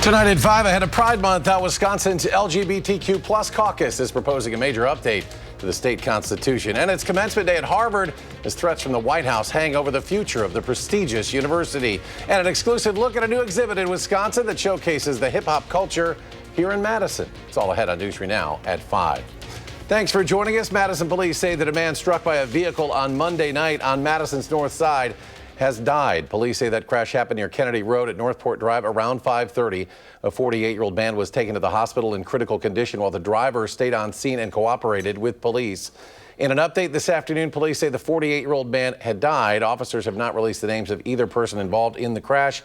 Tonight at 5, ahead of Pride Month, Wisconsin's LGBTQ plus caucus is proposing a major update to the state constitution. And it's commencement day at Harvard as threats from the White House hang over the future of the prestigious university. And an exclusive look at a new exhibit in Wisconsin that showcases the hip-hop culture here in Madison. It's all ahead on News 3 Now at 5. Thanks for joining us. Madison police say that a man struck by a vehicle on Monday night on Madison's north side has died. Police say that crash happened near Kennedy Road at Northport Drive around 5:30. A 48-year-old man was taken to the hospital in critical condition while the driver stayed on scene and cooperated with police. In an update this afternoon, police say the 48-year-old man had died. Officers have not released the names of either person involved in the crash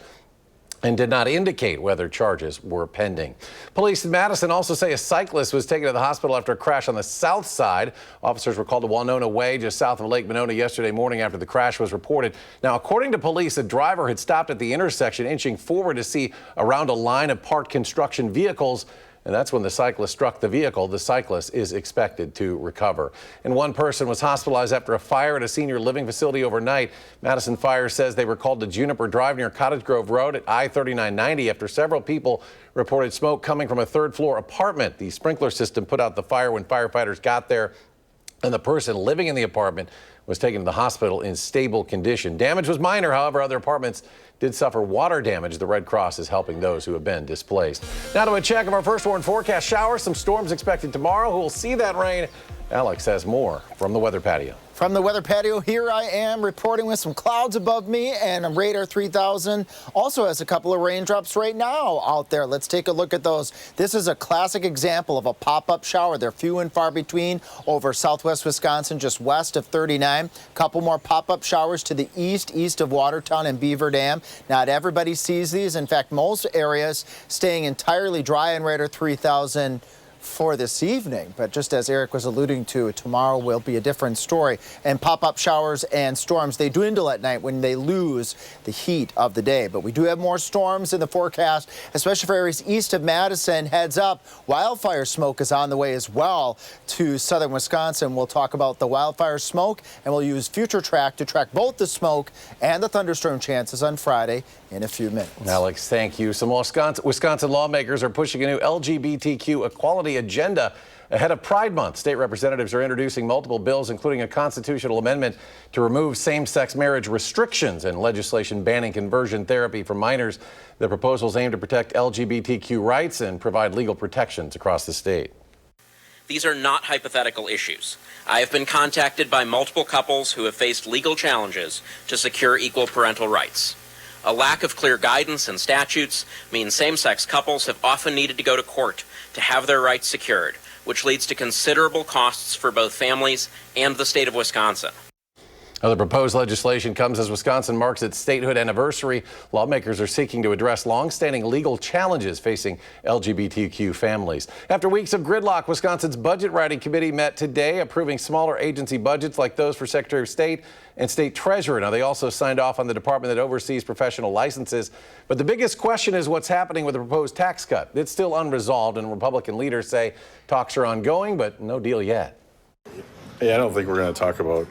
and did not indicate whether charges were pending. Police in Madison also say a cyclist was taken to the hospital after a crash on the south side. Officers were called to Winona Way, just south of Lake Monona, yesterday morning after the crash was reported. Now, according to police, a driver had stopped at the intersection, inching forward to see around a line of parked construction vehicles. And that's when the cyclist struck the vehicle. The cyclist is expected to recover. And one person was hospitalized after a fire at a senior living facility overnight. Madison Fire says they were called to Juniper Drive near Cottage Grove Road at I-3990 after several people reported smoke coming from a third-floor apartment. The sprinkler system put out the fire when firefighters got there, and the person living in the apartment was taken to the hospital in stable condition. Damage was minor, however, other apartments did suffer water damage. The Red Cross is helping those who have been displaced. Now to a check of our first warn forecast. Showers, some storms expected tomorrow. Who will see that rain? Alex has more from the weather patio. From the weather patio, here I am reporting with some clouds above me and a radar 3000 also has a couple of raindrops right now out there. Let's take a look at those. This is a classic example of a pop-up shower. They're few and far between over southwest Wisconsin, just west of 39. Couple more pop-up showers to the east of Watertown and Beaver Dam. Not everybody sees these. In fact, most areas staying entirely dry on radar 3000 for this evening. But just as Eric was alluding to, tomorrow will be a different story. And pop-up showers and storms, they dwindle at night when they lose the heat of the day. But we do have more storms in the forecast, especially for areas east of Madison. Heads up, wildfire smoke is on the way as well to southern Wisconsin. We'll talk about the wildfire smoke, and we'll use Future Track to track both the smoke and the thunderstorm chances on Friday in a few minutes. Alex, thank you. Some Wisconsin lawmakers are pushing a new LGBTQ equality agenda ahead of Pride Month. State representatives are introducing multiple bills, including a constitutional amendment to remove same-sex marriage restrictions and legislation banning conversion therapy for minors. The proposals aim to protect LGBTQ rights and provide legal protections across the state. These are not hypothetical issues. I have been contacted by multiple couples who have faced legal challenges to secure equal parental rights. A lack of clear guidance and statutes means same-sex couples have often needed to go to court to have their rights secured, which leads to considerable costs for both families and the state of Wisconsin. Now, the proposed legislation comes as Wisconsin marks its statehood anniversary. Lawmakers are seeking to address long-standing legal challenges facing LGBTQ families. After weeks of gridlock, Wisconsin's Budget Writing Committee met today, approving smaller agency budgets like those for Secretary of State and State Treasurer. Now, they also signed off on the department that oversees professional licenses. But the biggest question is what's happening with the proposed tax cut. It's still unresolved, and Republican leaders say talks are ongoing, but no deal yet. Yeah, I don't think we're going to talk about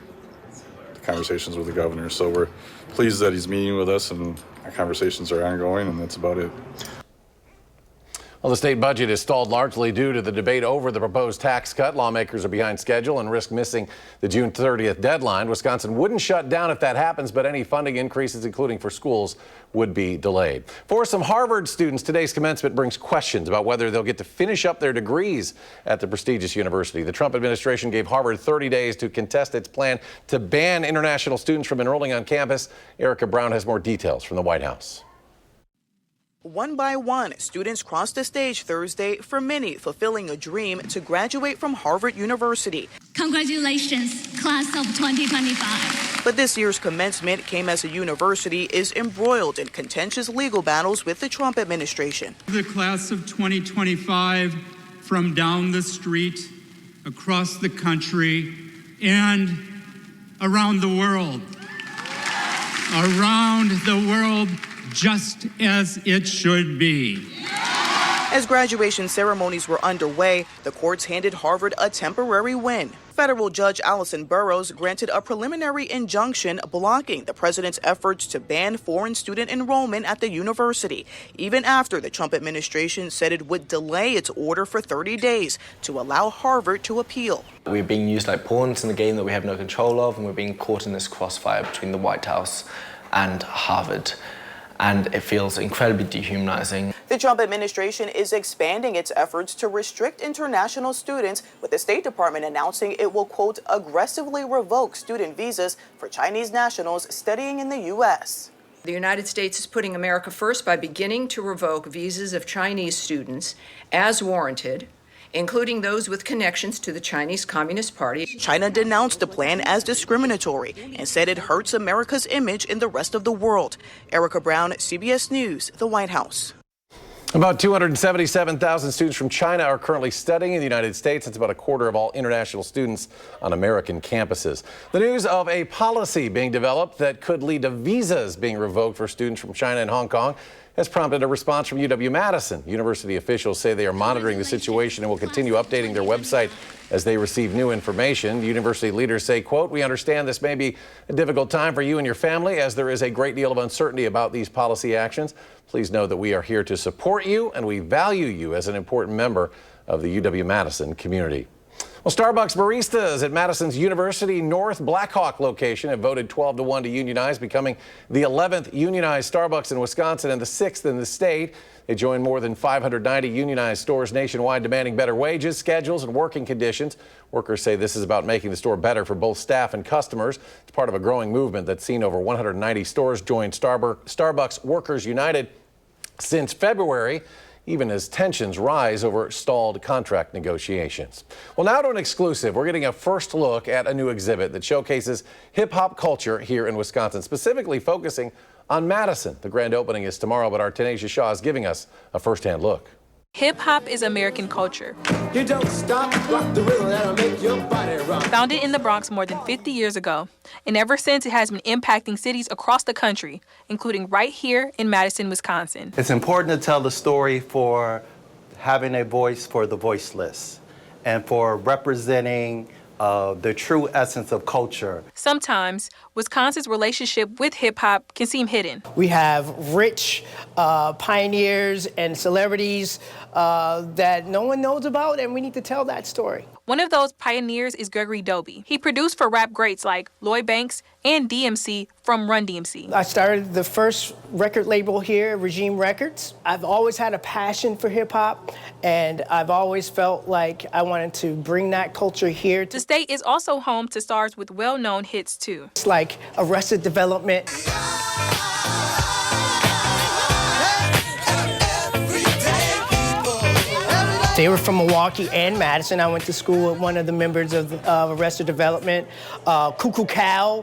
conversations with the governor, so we're pleased that he's meeting with us and our conversations are ongoing, and that's about it. Well, the state budget is stalled largely due to the debate over the proposed tax cut. Lawmakers are behind schedule and risk missing the June 30th deadline. Wisconsin wouldn't shut down if that happens, but any funding increases, including for schools, would be delayed. For some Harvard students, today's commencement brings questions about whether they'll get to finish up their degrees at the prestigious university. The Trump administration gave Harvard 30 days to contest its plan to ban international students from enrolling on campus. Erica Brown has more details from the White House. One by one, students crossed the stage Thursday, for many fulfilling a dream to graduate from Harvard University. Congratulations, class of 2025. But this year's commencement came as the university is embroiled in contentious legal battles with the Trump administration. The class of 2025 from down the street, across the country, and around the world. Around the world, just as it should be. As graduation ceremonies were underway, the courts handed Harvard a temporary win. Federal Judge Allison Burroughs granted a preliminary injunction blocking the president's efforts to ban foreign student enrollment at the university, even after the Trump administration said it would delay its order for 30 days to allow Harvard to appeal. We're being used like pawns in the game that we have no control of, and we're being caught in this crossfire between the White House and Harvard. And it feels incredibly dehumanizing. The Trump administration is expanding its efforts to restrict international students, with the State Department announcing it will, quote, aggressively revoke student visas for Chinese nationals studying in the U.S. The United States is putting America first by beginning to revoke visas of Chinese students as warranted, including those with connections to the Chinese Communist Party. China denounced the plan as discriminatory and said it hurts America's image in the rest of the world. Erica Brown, CBS News, the White House. About 277,000 students from China are currently studying in the United States. It's about a quarter of all international students on American campuses. The news of a policy being developed that could lead to visas being revoked for students from China and Hong Kong has prompted a response from UW-Madison. University officials say they are monitoring the situation and will continue updating their website as they receive new information. University leaders say, quote, we understand this may be a difficult time for you and your family as there is a great deal of uncertainty about these policy actions. Please know that we are here to support you and we value you as an important member of the UW-Madison community. Well, Starbucks baristas at Madison's University North Blackhawk location have voted 12-1 to unionize, becoming the 11th unionized Starbucks in Wisconsin and the 6th in the state. They joined more than 590 unionized stores nationwide demanding better wages, schedules, and working conditions. Workers say this is about making the store better for both staff and customers. It's part of a growing movement that's seen over 190 stores join Starbucks Workers United since February, even as tensions rise over stalled contract negotiations. Well, now to an exclusive. We're getting a first look at a new exhibit that showcases hip-hop culture here in Wisconsin, specifically focusing on Madison. The grand opening is tomorrow, but our Tanisha Shaw is giving us a first-hand look. Hip-hop is American culture. You don't stop, rock the rhythm that'll make your body rock. Founded in the Bronx more than 50 years ago, and ever since it has been impacting cities across the country, including right here in Madison, Wisconsin. It's important to tell the story for having a voice for the voiceless and for representing the true essence of culture. Sometimes, Wisconsin's relationship with hip-hop can seem hidden. We have rich pioneers and celebrities that no one knows about, and we need to tell that story. One of those pioneers is Gregory Doby. He produced for rap greats like Lloyd Banks and DMC from Run DMC. I started the first record label here, Regime Records. I've always had a passion for hip-hop, and I've always felt like I wanted to bring that culture here. The state is also home to stars with well-known hits, too. It's like Arrested Development. They were from Milwaukee and Madison. I went to school with one of the members of Arrested Development, Cuckoo Cow.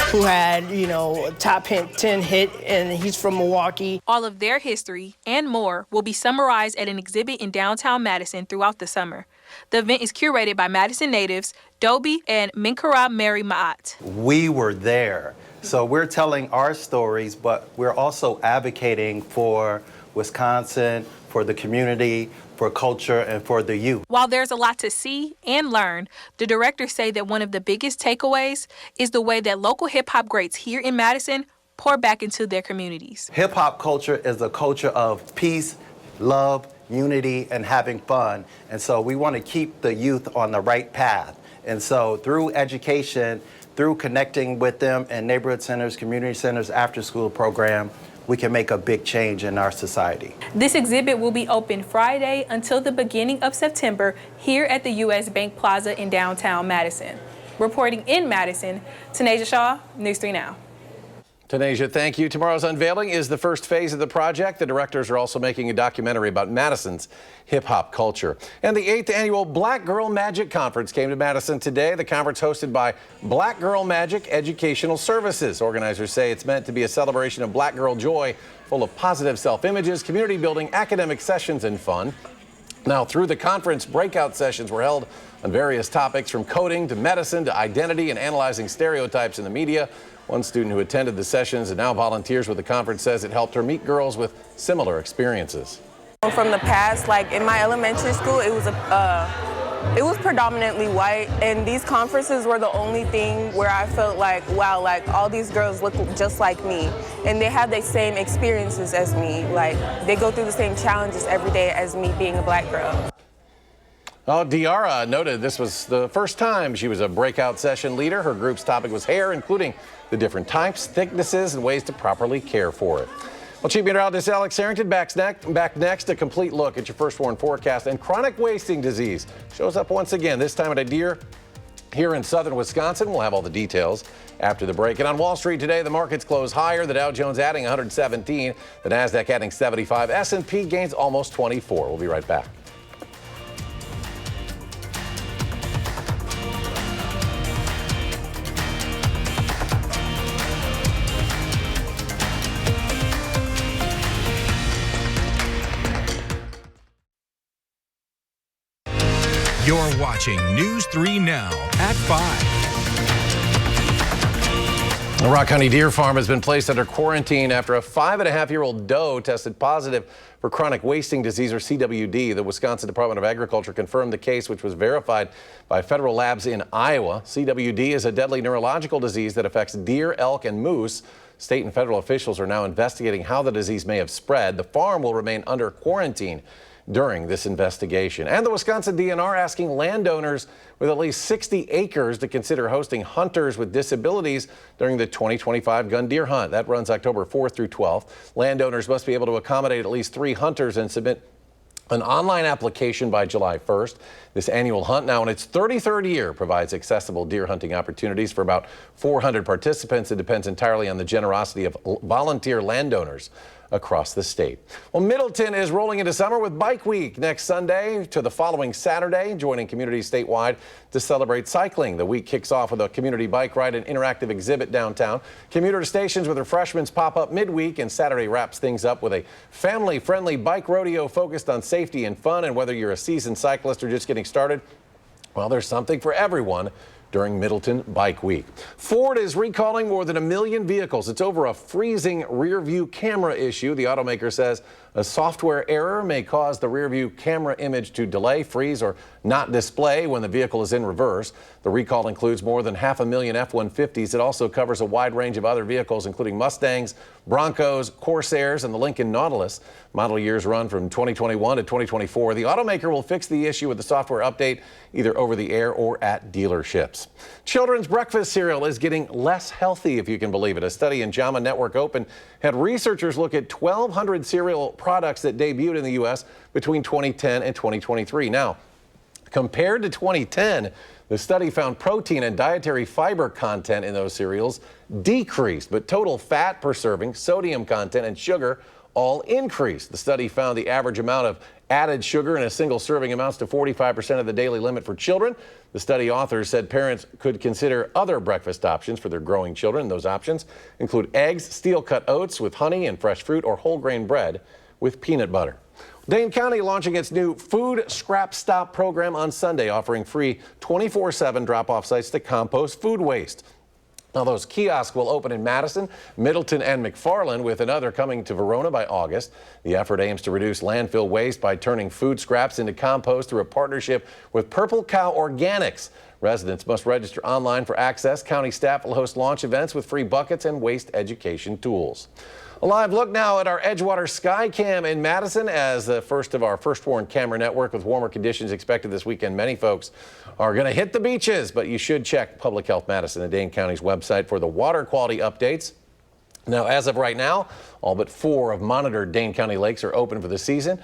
Who had, a top 10 hit, and he's from Milwaukee. All of their history and more will be summarized at an exhibit in downtown Madison throughout the summer. The event is curated by Madison natives Doby and Minkara Mary Ma'at. We were there. So we're telling our stories, but we're also advocating for Wisconsin, for the community, for culture, and for the youth. While there's a lot to see and learn, the directors say that one of the biggest takeaways is the way that local hip-hop greats here in Madison pour back into their communities. Hip-hop culture is a culture of peace, love, unity, and having fun. And so we want to keep the youth on the right path. And so through education, through connecting with them in neighborhood centers, community centers, after-school program, we can make a big change in our society. This exhibit will be open Friday until the beginning of September here at the U.S. Bank Plaza in downtown Madison. Reporting in Madison, Tanisha Shaw, News 3 Now. Tanisha, thank you. Tomorrow's unveiling is the first phase of the project. The directors are also making a documentary about Madison's hip-hop culture. And the 8th annual Black Girl Magic Conference came to Madison today. The conference hosted by Black Girl Magic Educational Services. Organizers say it's meant to be a celebration of black girl joy, full of positive self-images, community building, academic sessions, and fun. Now, through the conference, breakout sessions were held on various topics from coding to medicine to identity and analyzing stereotypes in the media. One student who attended the sessions and now volunteers with the conference says it helped her meet girls with similar experiences. From the past, like in my elementary school, it was predominantly white, and these conferences were the only thing where I felt like, wow, like all these girls look just like me, and they have the same experiences as me. Like they go through the same challenges every day as me being a black girl. Oh, Diarra noted this was the first time she was a breakout session leader. Her group's topic was hair, including the different types, thicknesses, and ways to properly care for it. Well, Chief Meteorologist Alex Harrington back next. A complete look at your first warn forecast. And chronic wasting disease shows up once again, this time at a deer here in southern Wisconsin. We'll have all the details after the break. And on Wall Street today, the markets close higher. The Dow Jones adding 117, the Nasdaq adding 75. S&P gains almost 24. We'll be right back. You're watching News 3 Now at 5. The Rock County Deer Farm has been placed under quarantine after a 5.5-year-old doe tested positive for chronic wasting disease, or CWD. The Wisconsin Department of Agriculture confirmed the case, which was verified by federal labs in Iowa. CWD is a deadly neurological disease that affects deer, elk, and moose. State and federal officials are now investigating how the disease may have spread. The farm will remain under quarantine during this investigation. And the Wisconsin DNR asking landowners with at least 60 acres to consider hosting hunters with disabilities during the 2025 gun deer hunt. That runs October 4th through 12th. Landowners must be able to accommodate at least 3 hunters and submit an online application by July 1st. This annual hunt, now in its 33rd year, provides accessible deer hunting opportunities for about 400 participants. It depends entirely on the generosity of volunteer landowners across the state. Well, Middleton is rolling into summer with Bike Week next Sunday to the following Saturday, joining communities statewide to celebrate cycling. The week kicks off with a community bike ride and interactive exhibit downtown. Commuter stations with refreshments pop up midweek, and Saturday wraps things up with a family-friendly bike rodeo focused on safety and fun. And whether you're a seasoned cyclist or just getting started, well, there's something for everyone during Middleton Bike Week. Ford is recalling more than 1 million vehicles. It's over a freezing rear view camera issue. The automaker says a software error may cause the rear view camera image to delay, freeze, or not display when the vehicle is in reverse. The recall includes more than 500,000 F-150s. It also covers a wide range of other vehicles, including Mustangs, Broncos, Corsairs, and the Lincoln Nautilus. Model years run from 2021 to 2024. The automaker will fix the issue with the software update, either over the air or at dealerships. Children's breakfast cereal is getting less healthy, if you can believe it. A study in JAMA Network Open had researchers look at 1,200 cereal products that debuted in the U.S. between 2010 and 2023. Now, compared to 2010, the study found protein and dietary fiber content in those cereals decreased, but total fat per serving, sodium content, and sugar all increased. The study found the average amount of added sugar in a single serving amounts to 45% of the daily limit for children. The study authors said parents could consider other breakfast options for their growing children. Those options include eggs, steel-cut oats with honey and fresh fruit, or whole grain bread with peanut butter. Dane County launching its new Food Scrap Stop program on Sunday, offering free 24/7 drop-off sites to compost food waste. Now, those kiosks will open in Madison, Middleton, and McFarland, with another coming to Verona by August. The effort aims to reduce landfill waste by turning food scraps into compost through a partnership with Purple Cow Organics. Residents must register online for access. County staff will host launch events with free buckets and waste education tools. A live look now at our Edgewater Skycam in Madison as the first of our First Warn camera network. With warmer conditions expected this weekend, many folks are going to hit the beaches, but you should check Public Health Madison and Dane County's website for the water quality updates. Now, as of right now, all but 4 of monitored Dane County lakes are open for the season.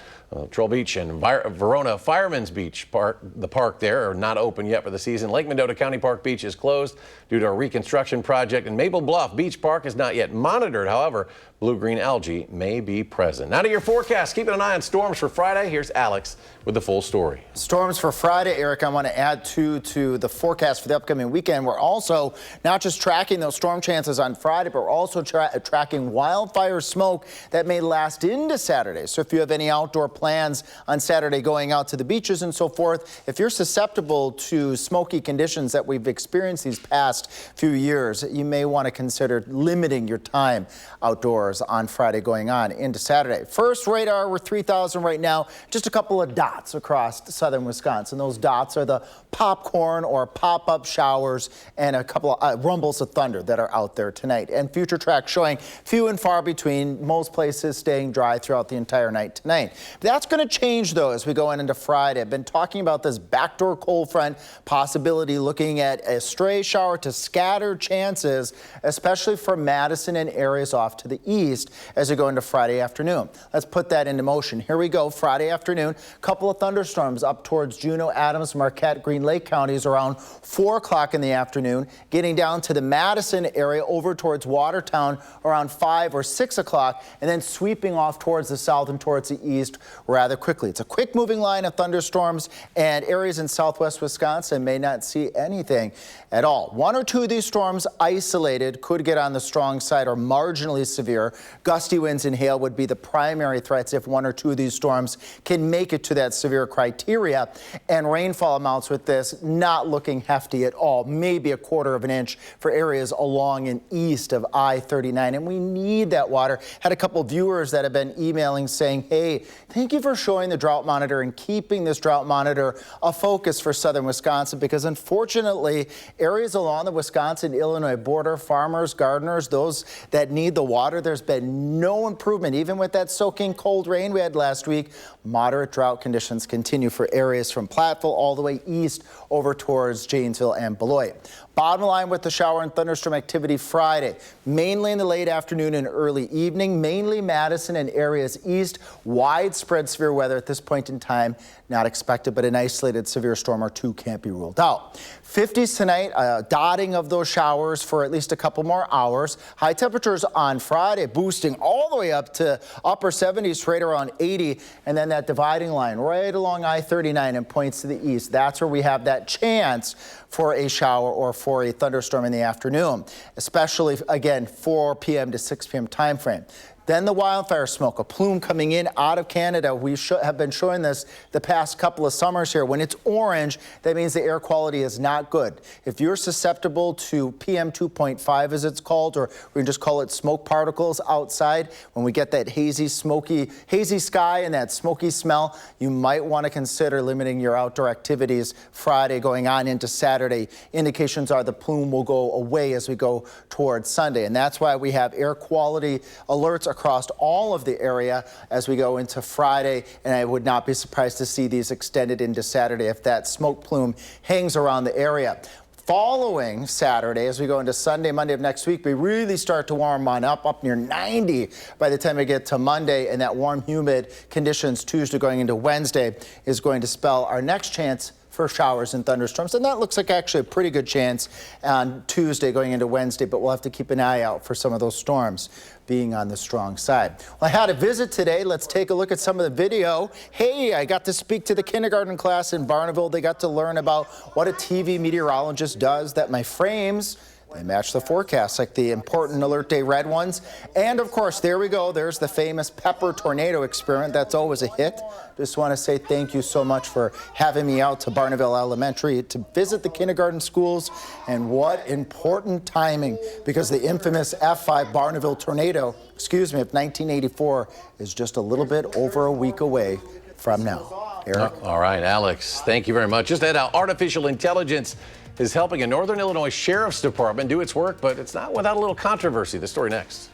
Troll Beach and Verona Fireman's Beach Park, the park there, are not open yet for the season. Lake Mendota County Park Beach is closed due to a reconstruction project, and Maple Bluff Beach Park is not yet monitored. However, blue-green algae may be present. Now to your forecast. Keeping an eye on storms for Friday. Here's Alex with the full story. Storms for Friday, Eric, I want to add to the forecast for the upcoming weekend. We're also not just tracking those storm chances on Friday, but we're also tracking wildfire smoke that may last into Saturday. So if you have any outdoor plans on Saturday going out to the beaches and so forth, if you're susceptible to smoky conditions that we've experienced these past few years, you may want to consider limiting your time outdoors on Friday going on into Saturday. First radar, we're 3,000 right now, just a couple of dots across southern Wisconsin. Those dots are the popcorn or pop-up showers and a couple of rumbles of thunder that are out there tonight. And future track showing few and far between, most places staying dry throughout the entire night tonight. That's going to change though as we go into Friday. I've been talking about this backdoor cold front possibility, looking at a stray shower to scattered chances, especially for Madison and areas off to the east as we go into Friday afternoon. Let's put that into motion. Here we go. Friday afternoon, a couple of thunderstorms up towards Juneau, Adams, Marquette, Green Lake counties around 4 o'clock in the afternoon, getting down to the Madison area over towards Watertown around 5 or 6 o'clock, and then sweeping off towards the south and towards the east rather quickly. It's a quick moving line of thunderstorms, and areas in southwest Wisconsin may not see anything at all. One or two of these storms isolated could get on the strong side or marginally severe. Gusty winds and hail would be the primary threats if one or two of these storms can make it to that severe criteria. And rainfall amounts with this not looking hefty at all, maybe a quarter of an inch for areas along and east of I-39. And we need that water. Had a couple of viewers that have been emailing saying, hey, thank you for showing the drought monitor and keeping this drought monitor a focus for southern Wisconsin, because unfortunately areas along the Wisconsin-Illinois border, farmers, gardeners, those that need the water, there's been no improvement. Even with that soaking cold rain we had last week, moderate drought conditions continue for areas from Platteville all the way east over towards Janesville and Beloit. Bottom line with the shower and thunderstorm activity Friday, mainly in the late afternoon and early evening, mainly Madison and areas east. Widespread severe weather at this point in time, not expected, but an isolated severe storm or two can't be ruled out. 50s tonight, dotting of those showers for at least a couple more hours. High temperatures on Friday boosting all the way up to upper 70s, right around 80. And then that dividing line right along I-39 and points to the east. That's where we have that chance for a shower or for a thunderstorm in the afternoon, especially, again, 4 p.m. to 6 p.m. time frame. Then the wildfire smoke, a plume coming in out of Canada. We have been showing this the past couple of summers here. When it's orange, that means the air quality is not good. If you're susceptible to PM 2.5, as it's called, or we can just call it smoke particles outside, when we get that hazy sky and that smoky smell, you might want to consider limiting your outdoor activities Friday going on into Saturday. Indications are the plume will go away as we go towards Sunday. And that's why we have air quality alerts across all of the area as we go into Friday, and I would not be surprised to see these extended into Saturday if that smoke plume hangs around the area. Following Saturday, as we go into Sunday, Monday of next week, we really start to warm on up near 90 by the time we get to Monday, and that warm, humid conditions Tuesday going into Wednesday is going to spell our next chance for showers and thunderstorms. And that looks like actually a pretty good chance on Tuesday going into Wednesday, but we'll have to keep an eye out for some of those storms being on the strong side. Well, I had a visit today. Let's take a look at some of the video. Hey, I got to speak to the kindergarten class in Barneville. They got to learn about what a TV meteorologist does, that my frames, they match the forecast, like the important Alert Day red ones. And of course, there we go. There's the famous pepper tornado experiment. That's always a hit. Just want to say thank you so much for having me out to Barneville Elementary to visit the kindergarten schools. And what important timing, because the infamous F5 Barneville tornado, of 1984, is just a little bit over a week away from now. Eric? All right, Alex, thank you very much. Just now, artificial intelligence is helping a Northern Illinois Sheriff's Department do its work, but it's not without a little controversy. The story next.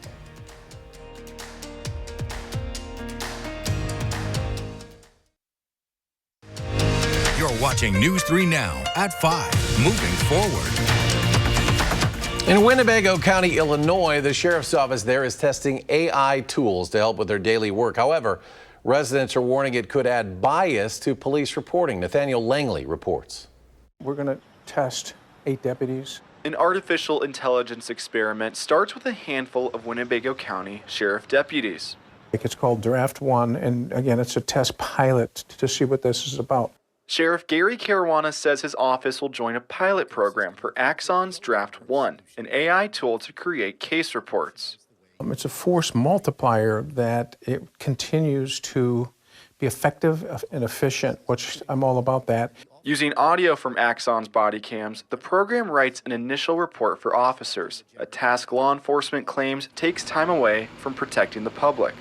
You're watching News 3 Now at 5, moving forward. In Winnebago County, Illinois, the sheriff's office there is testing AI tools to help with their daily work. However, residents are warning it could add bias to police reporting. Nathaniel Langley reports. We're going to test 8 deputies. An artificial intelligence experiment starts with a handful of Winnebago County sheriff deputies. It's called Draft 1, and again, it's a test pilot to see what this is about. Sheriff Gary Caruana says his office will join a pilot program for Axon's Draft 1, an AI tool to create case reports. It's a force multiplier that it continues to be effective and efficient, which I'm all about that. Using audio from Axon's body cams, the program writes an initial report for officers, a task law enforcement claims takes time away from protecting the public.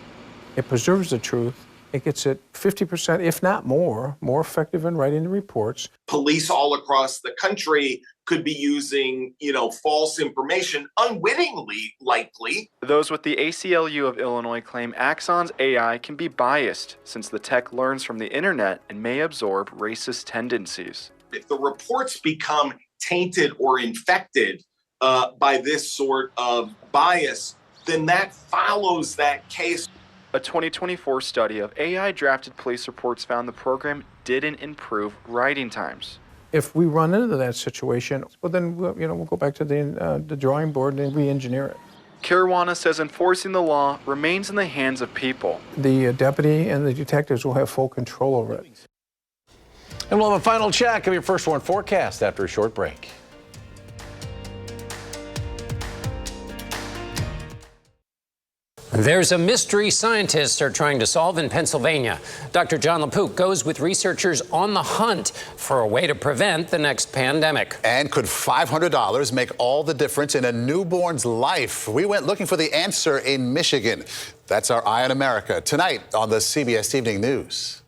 It preserves the truth. It gets it 50%, if not more effective in writing the reports. Police all across the country could be using, false information unwittingly, likely. Those with the ACLU of Illinois claim Axon's AI can be biased since the tech learns from the internet and may absorb racist tendencies. If the reports become tainted or infected by this sort of bias, then that follows that case. A 2024 study of AI-drafted police reports found the program didn't improve writing times. If we run into that situation, well, then we'll go back to the drawing board and re-engineer it. Caruana says enforcing the law remains in the hands of people. The deputy and the detectives will have full control over it. And we'll have a final check of your First Warn forecast after a short break. There's a mystery scientists are trying to solve in Pennsylvania. Dr. John LaPook goes with researchers on the hunt for a way to prevent the next pandemic. And could $500 make all the difference in a newborn's life? We went looking for the answer in Michigan. That's our Eye on America tonight on the CBS Evening News.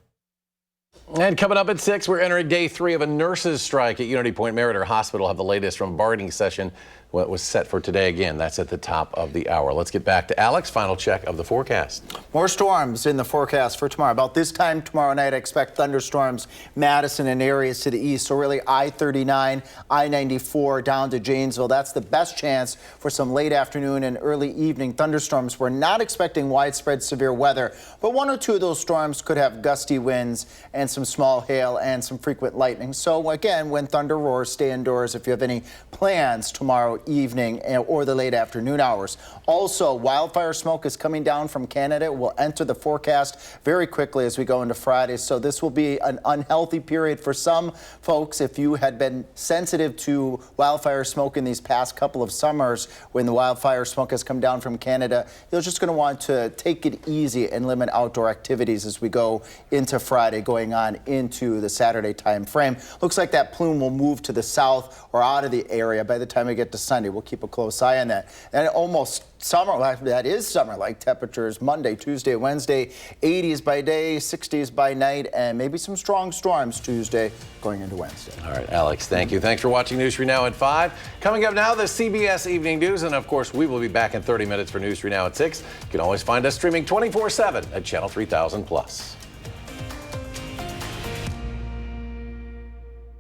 And coming up at 6, we're entering day 3 of a nurses' strike at Unity Point Meriter Hospital. Have the latest from bargaining session. What was set for today again. That's at the top of the hour. Let's get back to Alex. Final check of the forecast. More storms in the forecast for tomorrow. About this time tomorrow night, I expect thunderstorms, Madison and areas to the east. So really I-39, I-94 down to Janesville. That's the best chance for some late afternoon and early evening thunderstorms. We're not expecting widespread severe weather, but 1 or 2 of those storms could have gusty winds and some small hail and some frequent lightning. So again, when thunder roars, stay indoors if you have any plans tomorrow evening or the late afternoon hours. Also, wildfire smoke is coming down from Canada. It will enter the forecast very quickly as we go into Friday. So this will be an unhealthy period for some folks. If you had been sensitive to wildfire smoke in these past couple of summers when the wildfire smoke has come down from Canada, you're just going to want to take it easy and limit outdoor activities as we go into Friday, going on into the Saturday time frame. Looks like that plume will move to the south or out of the area by the time we get to Sunday. We'll keep a close eye on that. And almost summer, that is summer-like temperatures Monday, Tuesday, Wednesday, 80s by day, 60s by night, and maybe some strong storms Tuesday going into Wednesday. All right, Alex, thank you. Thanks for watching News 3 Now at 5. Coming up now, the CBS Evening News, and of course, we will be back in 30 minutes for News 3 Now at 6. You can always find us streaming 24/7 at Channel 3000+.